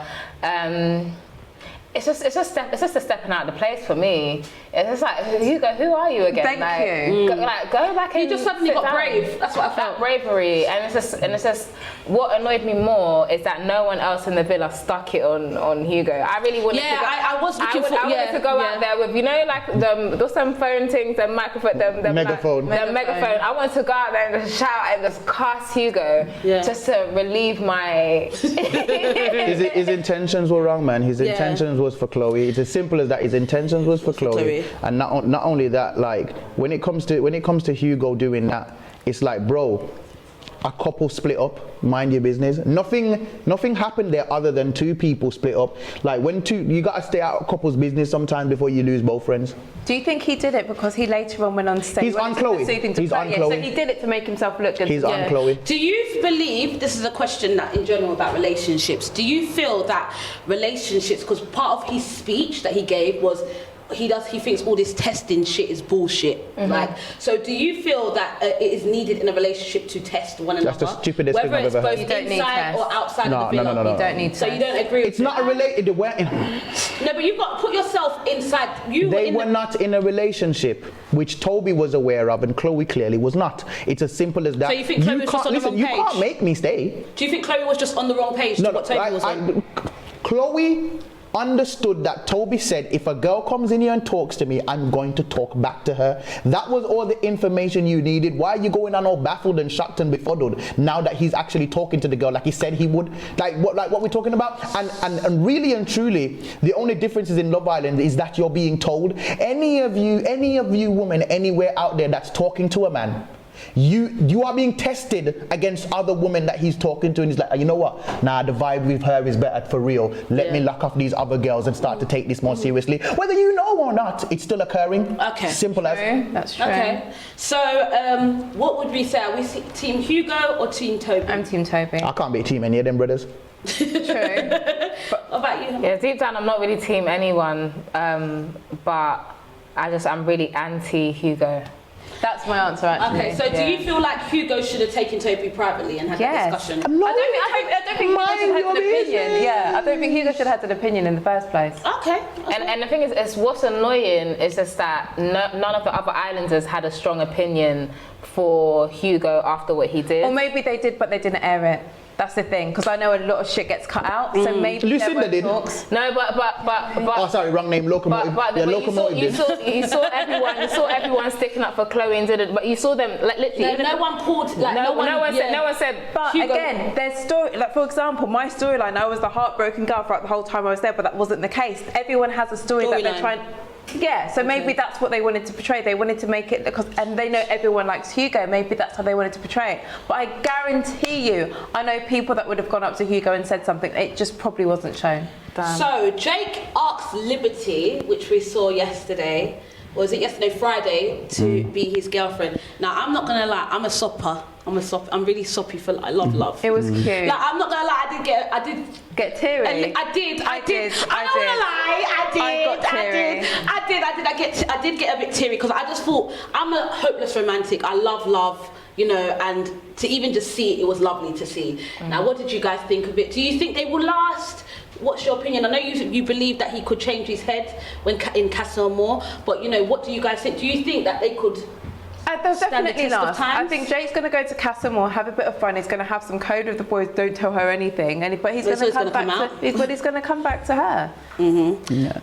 [SPEAKER 4] it's just a stepping out of the place for me. It's just like, Hugo, who are you again?
[SPEAKER 3] Thank you.
[SPEAKER 4] Go back and
[SPEAKER 1] You just suddenly got brave. That's what I felt.
[SPEAKER 4] That bravery, and it's just what annoyed me more is that no one else in the villa stuck it on Hugo. I really wanted to go.
[SPEAKER 1] I was looking
[SPEAKER 4] I wanted to go out there with, you know, like there's some phone things, the microphone, the
[SPEAKER 2] megaphone.
[SPEAKER 4] the megaphone. I wanted to go out there and just shout and just cuss Hugo, just to relieve my.
[SPEAKER 2] His intentions were wrong, man. His intentions was for Chloe. It's as simple as that. His intentions was for Chloe. And not only that, like when it comes to Hugo doing that, it's like, bro, a couple split up, mind your business. Nothing happened there other than two people split up. Like you gotta stay out of couple's business sometimes before you lose both friends.
[SPEAKER 3] Do you think he did it because he later on went on stage?
[SPEAKER 2] He's on Chloe. He's on Chloe.
[SPEAKER 3] So he did it to make himself look good.
[SPEAKER 2] He's on Chloe.
[SPEAKER 1] Do you believe, this is a question that in general about relationships, do you feel that relationships, because part of his speech that he gave was he thinks all this testing shit is bullshit. Like, so do you feel that it is needed in a relationship to test one another?
[SPEAKER 2] That's the stupidest thing I've ever heard.
[SPEAKER 1] Whether it's both inside or outside of the villa?
[SPEAKER 2] No.
[SPEAKER 3] You don't need
[SPEAKER 1] So you don't agree with
[SPEAKER 2] It's not a related.
[SPEAKER 1] No, but you've got to put yourself inside.
[SPEAKER 2] They were not in a relationship, which Toby was aware of and Chloe clearly was not. It's as simple as that.
[SPEAKER 1] So you think Chloe was just on the wrong page?
[SPEAKER 2] You can't make me stay.
[SPEAKER 1] Do you think Chloe was just on the wrong page to what Toby was on?
[SPEAKER 2] Chloe understood that Toby said, if a girl comes in here and talks to me, I'm going to talk back to her. That was all the information you needed. Why are you going on all baffled and shocked and befuddled now that he's actually talking to the girl like he said he would? Like what we're talking about? And really and truly, the only difference is in Love Island is that you're being told. Any of you women anywhere out there that's talking to a man, you are being tested against other women that he's talking to, and he's like, you know what? Nah, the vibe with her is better for real. Let me lock off these other girls and start to take this more seriously. Whether you know or not, it's still occurring.
[SPEAKER 1] Okay.
[SPEAKER 2] Simple as.
[SPEAKER 3] That's true.
[SPEAKER 1] Okay. So, what would we say? Are we Team Hugo or Team Toby?
[SPEAKER 3] I'm Team Toby.
[SPEAKER 2] I can't be team any of them brothers.
[SPEAKER 3] True.
[SPEAKER 1] What about you?
[SPEAKER 4] Yeah, deep down, I'm not really team anyone, but I'm really anti Hugo.
[SPEAKER 3] That's my answer, actually.
[SPEAKER 1] Okay, so do you feel like Hugo should have taken Toby privately and had that discussion?
[SPEAKER 3] I don't think Hugo should have had an opinion. Yeah, I don't think Hugo should have had an opinion in the first place.
[SPEAKER 1] Okay.
[SPEAKER 4] And the thing is what's annoying is just that none of the other islanders had a strong opinion for Hugo after what he did.
[SPEAKER 3] Or maybe they did, but they didn't air it. That's the thing, because I know a lot of shit gets cut out. So maybe
[SPEAKER 2] Lucinda did.
[SPEAKER 3] Talks.
[SPEAKER 4] No, but
[SPEAKER 2] oh, sorry, wrong name. Locomotive.
[SPEAKER 4] You saw everyone sticking up for Chloe and didn't. But you saw them like literally.
[SPEAKER 1] No one pulled. Like, no one said.
[SPEAKER 3] But
[SPEAKER 1] Hugo.
[SPEAKER 3] again, their story. Like for example, my storyline. I was the heartbroken girl throughout the whole time I was there, but that wasn't the case. Everyone has a story that they're trying. Yeah, so maybe that's what they wanted to portray. They wanted to make it because, and they know everyone likes Hugo. Maybe that's how they wanted to portray it. But I guarantee you, I know people that would have gone up to Hugo and said something. It just probably wasn't shown. Damn.
[SPEAKER 1] So Jake asked Liberty, which we saw yesterday, or was it yesterday, Friday, to be his girlfriend. Now I'm not gonna lie, I'm a sopper. I'm really soppy for I love.
[SPEAKER 3] It was cute.
[SPEAKER 1] Like I'm not gonna lie, I did
[SPEAKER 3] get teary.
[SPEAKER 1] I did. I did get a bit teary because I just thought I'm a hopeless romantic. I love, you know, and to even just see it was lovely to see. Now, what did you guys think of it? Do you think they will last? What's your opinion? I know you believe that he could change his head when in Casa Amor, but you know, what do you guys think? Do you think that they could?
[SPEAKER 3] They'll definitely last. I think Jake's going to go to Casa Amor, have a bit of fun. He's going to have some code with the boys. Don't tell her anything. But he's going to come back. He's going to come back to her.
[SPEAKER 2] Yeah,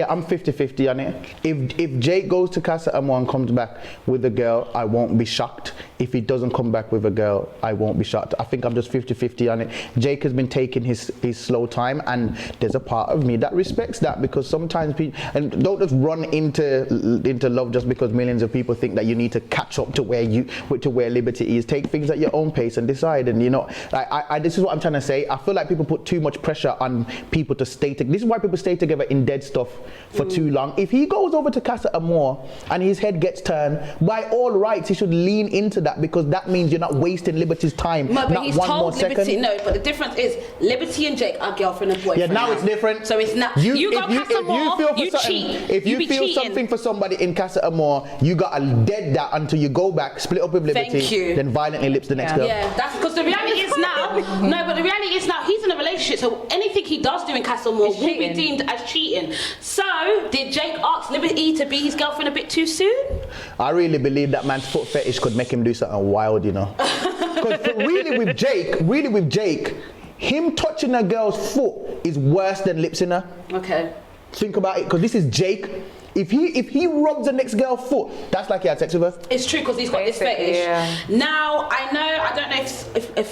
[SPEAKER 2] I'm 50-50 on it. If Jake goes to Casa Amor and comes back with a girl, I won't be shocked. If he doesn't come back with a girl, I won't be shocked. I think I'm just 50-50 on it. Jake has been taking his slow time, and there's a part of me that respects that, because sometimes people, and don't just run into love just because millions of people think that you need to catch up to where Liberty is. Take things at your own pace and decide. And you know, this is what I'm trying to say. I feel like people put too much pressure on people to stay together. This is why people stay together in dead stuff for too long. If he goes over to Casa Amor and his head gets turned, by all rights he should lean into that, because that means you're not wasting Liberty's time.
[SPEAKER 1] No, but
[SPEAKER 2] not
[SPEAKER 1] he's
[SPEAKER 2] one
[SPEAKER 1] told
[SPEAKER 2] more
[SPEAKER 1] Liberty.
[SPEAKER 2] second.
[SPEAKER 1] No, but the difference is Liberty and Jake are girlfriend and boyfriend.
[SPEAKER 2] Yeah, now it's different.
[SPEAKER 1] So it's not. You go Casa Amor, you cheat.
[SPEAKER 2] If you feel something for somebody in Casa Amor, you got gotta dead that until you go back, split up with Liberty,
[SPEAKER 1] Thank you.
[SPEAKER 2] then violently lips the next girl.
[SPEAKER 1] Yeah, that's because the reality is now. No, but the reality is now he's in a relationship, so anything he does do in Castlemore will be deemed as cheating. So did Jake ask Liberty to be his girlfriend a bit too soon?
[SPEAKER 2] I really believe that man's foot fetish could make him do something wild, you know. Because really with Jake, him touching a girl's foot is worse than lips in her.
[SPEAKER 1] Okay.
[SPEAKER 2] Think about it, because this is Jake. If he rubs the next girl's foot, that's like he had sex with her.
[SPEAKER 1] It's true because he's got this fetish.
[SPEAKER 4] Yeah.
[SPEAKER 1] Now I don't know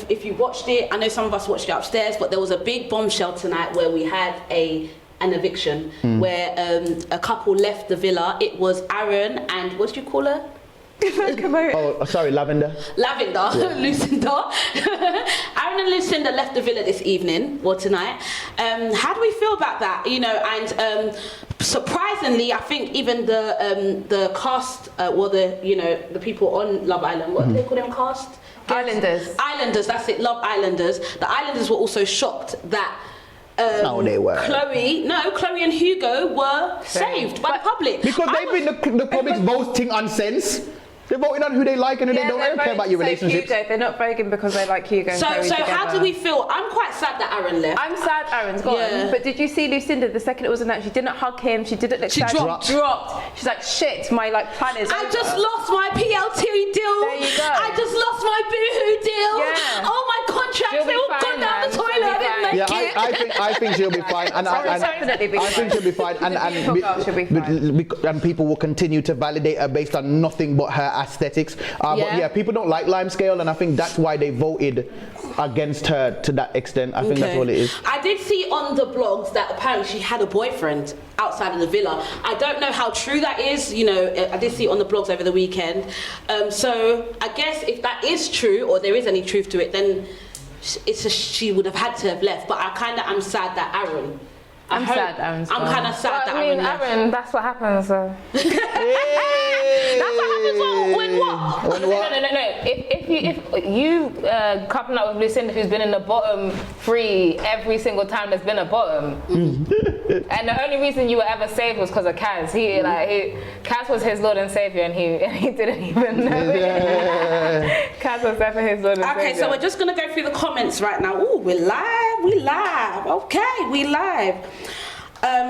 [SPEAKER 1] if you watched it. I know some of us watched it upstairs, but there was a big bombshell tonight where we had an eviction where a couple left the villa. It was Aaron and what do you call her?
[SPEAKER 2] Oh, sorry, Lavender.
[SPEAKER 1] Lavender, yeah. Lucinda. Aaron and Lucinda left the villa this evening or tonight. How do we feel about that? You know, and surprisingly, I think even the cast, the people on Love Island, what do they call them, cast? Islanders, that's it, Love Islanders. The Islanders were also shocked that
[SPEAKER 2] no, they were.
[SPEAKER 1] Chloe and Hugo were saved by the public.
[SPEAKER 2] Because they've been the public's voting on sense. They're voting on who they like and who they don't. They don't care about your relationships.
[SPEAKER 3] Hugo, they're not voting because they like Hugo and Chloe together.
[SPEAKER 1] How do we feel? I'm quite sad that Aaron left.
[SPEAKER 3] I'm sad Aaron's gone. Yeah. But did you see Lucinda the second it was announced? She didn't hug him. She didn't look sad. She dropped. She's like, shit, my plan is over.
[SPEAKER 1] I just lost my PLT deal.
[SPEAKER 3] There you go.
[SPEAKER 1] I just lost my Boohoo deal.
[SPEAKER 3] Yeah.
[SPEAKER 1] All my contracts, they all gone down the toilet. I didn't make it.
[SPEAKER 2] I think she'll be fine. And I think she'll be fine. And people will continue to validate her based on nothing but her aesthetics. But yeah, people don't like Limescale, and I think that's why they voted against her to that extent. I think that's all it is.
[SPEAKER 1] I did see on the blogs that apparently she had a boyfriend outside of the villa. I don't know how true that is. You know, I did see it on the blogs over the weekend. So I guess if that is true, or there is any truth to it, then she would have had to have left. But I kind of am sad that Aaron.
[SPEAKER 3] I'm sad Aaron's gone.
[SPEAKER 1] I'm kind of sad that
[SPEAKER 4] Aaron left. Aaron, that's what happens.
[SPEAKER 1] That's what happens when what?
[SPEAKER 4] No. If you coupling up with Lucinda, who's been in the bottom 3 every single time there's been a bottom, and the only reason you were ever saved was because of Kaz. Kaz was his Lord and Savior, and he didn't even know it. Kaz was definitely his Lord and Savior.
[SPEAKER 1] Okay, so we're just gonna go through the comments right now. Ooh, we're live. Okay, we live.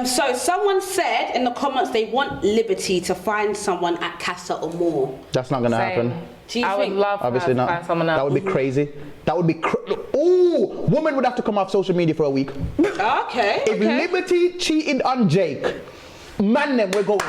[SPEAKER 1] So someone said in the comments they want Liberty to find someone at Casa or more.
[SPEAKER 2] That's not gonna happen.
[SPEAKER 1] Do you
[SPEAKER 4] I
[SPEAKER 1] think?
[SPEAKER 4] would love
[SPEAKER 2] Obviously
[SPEAKER 4] to
[SPEAKER 2] not.
[SPEAKER 4] find someone else.
[SPEAKER 2] That would be crazy. That would be ooh, woman would have to come off social media for a week.
[SPEAKER 1] Okay.
[SPEAKER 2] If Liberty cheated on Jake, man, then we're going.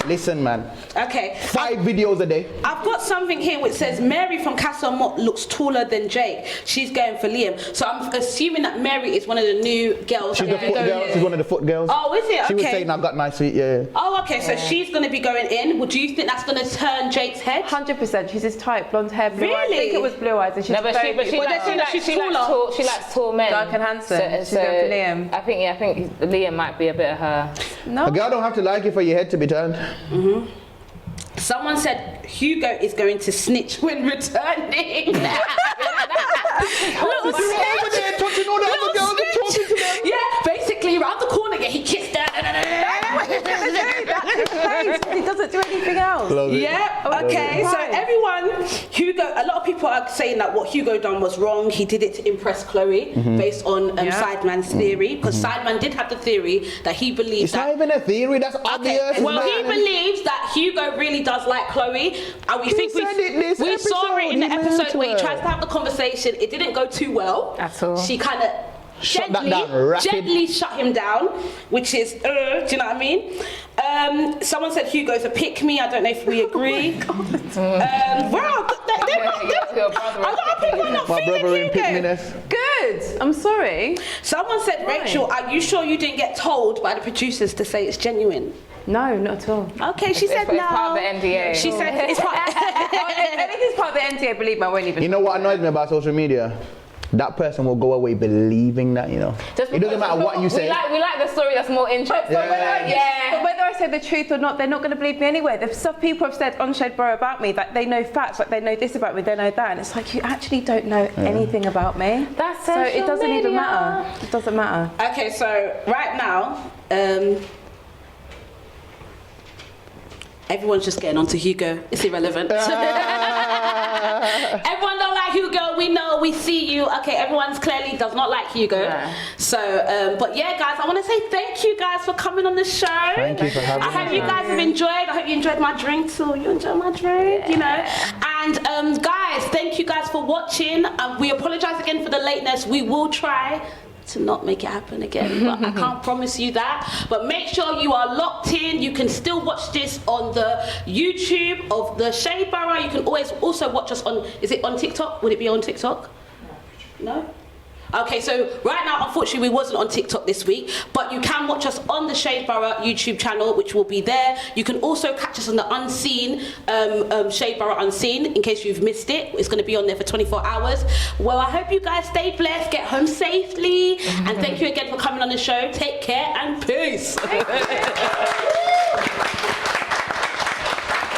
[SPEAKER 2] Listen, man.
[SPEAKER 1] Okay.
[SPEAKER 2] 5 videos a day.
[SPEAKER 1] I've got something here which says Mary from Casa Mott looks taller than Jake. She's going for Liam. So I'm assuming that Mary is one of the new girls.
[SPEAKER 2] She's the foot girl. She's one of the foot girls.
[SPEAKER 1] Oh, is it? Okay.
[SPEAKER 2] She was saying I've got nice feet. Yeah.
[SPEAKER 1] Oh, okay. So she's going to be going in. Would you think that's going to turn Jake's head?
[SPEAKER 3] 100%. She's his type. Blonde hair, blue eyes. I
[SPEAKER 1] Really?
[SPEAKER 3] think it was blue eyes. And she's
[SPEAKER 4] She likes tall men.
[SPEAKER 3] Dark and handsome. She's going for Liam.
[SPEAKER 4] I think Liam might be a bit of her.
[SPEAKER 3] No.
[SPEAKER 2] A girl don't have to like you for your head to be turned.
[SPEAKER 1] Someone said Hugo is going to snitch when returning. Little
[SPEAKER 2] You're over there touching all the other girls and talking to them.
[SPEAKER 1] Yeah, basically around the corner, he kissed her.
[SPEAKER 3] He doesn't do anything else.
[SPEAKER 1] Yeah, okay, so everyone, Hugo, a lot of people are saying that what Hugo done was wrong. He did it to impress Chloe based on Sideman's theory, because Sideman did have the theory that he believes
[SPEAKER 2] It's not even a theory, that's obvious.
[SPEAKER 1] Well, he believes that Hugo really does like Chloe, and we think we saw it in the episode where he tries to have the conversation. It didn't go too well
[SPEAKER 4] at all.
[SPEAKER 1] She kind of gently shut him down, which is, do you know what I mean? Someone said Hugo's a pick me. I don't know if we agree. A lot of people are not feeling Hugo.
[SPEAKER 3] Good. I'm sorry.
[SPEAKER 1] Someone said, Rachel, are you sure you didn't get told by the producers to say it's genuine?
[SPEAKER 3] No, not at all.
[SPEAKER 1] Okay, she said no.
[SPEAKER 4] It's part of the NDA.
[SPEAKER 1] She said it's part.
[SPEAKER 3] Anything's part of the NDA. Believe me, I won't even.
[SPEAKER 2] You know what annoys me about social media? That person will go away believing that, you know. It doesn't matter what you say.
[SPEAKER 4] We like the story that's more interesting.
[SPEAKER 3] But whether I say the truth or not, they're not going to believe me anyway. There's stuff people have said on Theshadeborough about me, that they know facts, like they know this about me, they know that, and it's like you actually don't know anything about me.
[SPEAKER 4] That's
[SPEAKER 3] so it doesn't even matter. It doesn't matter.
[SPEAKER 1] Okay, so right now, everyone's just getting onto Hugo. It's irrelevant. Everyone don't like Hugo. We know. We see you. Okay, everyone's clearly does not like Hugo. Yeah. So, but yeah, guys, I want to say thank you guys for coming on the show.
[SPEAKER 2] Thank you for having me.
[SPEAKER 1] I hope you guys have enjoyed. I hope you enjoyed my drink too. You enjoyed my drink, you know. And guys, thank you guys for watching. We apologize again for the lateness. We will try to not make it happen again, but I can't promise you that. But make sure you are locked in. You can still watch this on the YouTube of the Theshadeborough. You can always also watch us on, is it on TikTok? Would it be on TikTok? No? Okay, so right now, unfortunately, we wasn't on TikTok this week, but you can watch us on the Theshadeborough YouTube channel, which will be there. You can also catch us on the Unseen, Theshadeborough Unseen, in case you've missed it. It's going to be on there for 24 hours. Well, I hope you guys stay blessed, get home safely, and thank you again for coming on the show. Take care and peace.